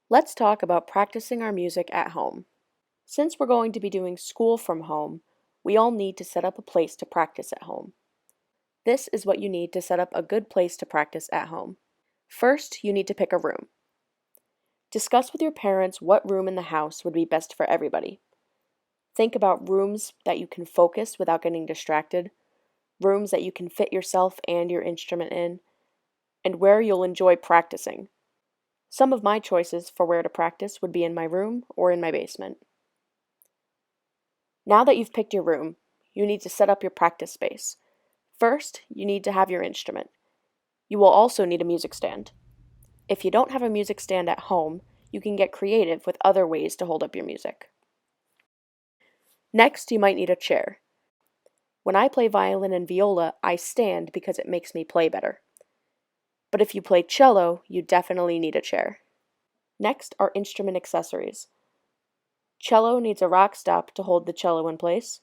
Let's talk about practicing our music at home. Since we're going to be doing school from home, we all need to set up a place to practice at home. This is what you need to set up a good place to practice at home. First, you need to pick a room. Discuss with your parents what room in the house would be best for everybody. Think about rooms that you can focus without getting distracted, rooms that you can fit yourself and your instrument in, and where you'll enjoy practicing. Some of my choices for where to practice would be in my room or in my basement. Now that you've picked your room, you need to set up your practice space. First, you need to have your instrument. You will also need a music stand. If you don't have a music stand at home, you can get creative with other ways to hold up your music. Next, you might need a chair. When I play violin and viola, I stand because it makes me play better. But if you play cello, you definitely need a chair. Next are instrument accessories. Cello needs a rack stop to hold the cello in place,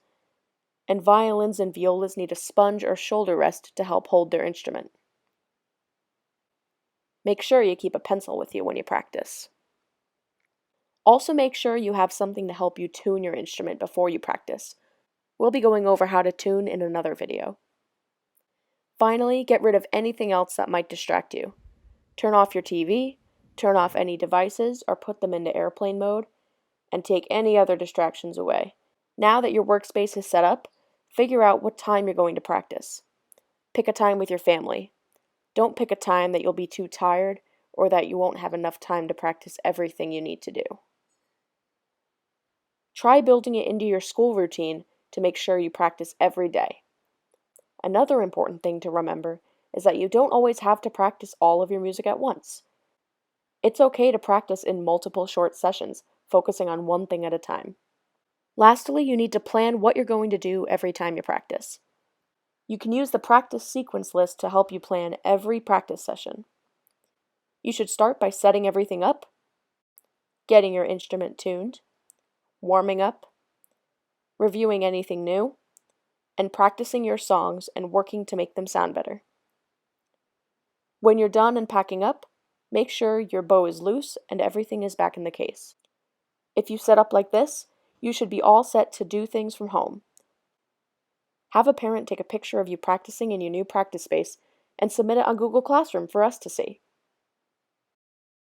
and violins and violas need a sponge or shoulder rest to help hold their instrument. Make sure you keep a pencil with you when you practice. Also make sure you have something to help you tune your instrument before you practice. We'll be going over how to tune in another video. Finally, get rid of anything else that might distract you. Turn off your TV, turn off any devices or put them into airplane mode, and take any other distractions away. Now that your workspace is set up, figure out what time you're going to practice. Pick a time with your family. Don't pick a time that you'll be too tired or that you won't have enough time to practice everything you need to do. Try building it into your school routine to make sure you practice every day. Another important thing to remember is that you don't always have to practice all of your music at once. It's okay to practice in multiple short sessions, focusing on one thing at a time. Lastly, you need to plan what you're going to do every time you practice. You can use the practice sequence list to help you plan every practice session. You should start by setting everything up, getting your instrument tuned, warming up, reviewing anything new, and practicing your songs and working to make them sound better. When you're done and packing up, make sure your bow is loose and everything is back in the case. If you set up like this, you should be all set to do things from home. Have a parent take a picture of you practicing in your new practice space and submit it on Google Classroom for us to see.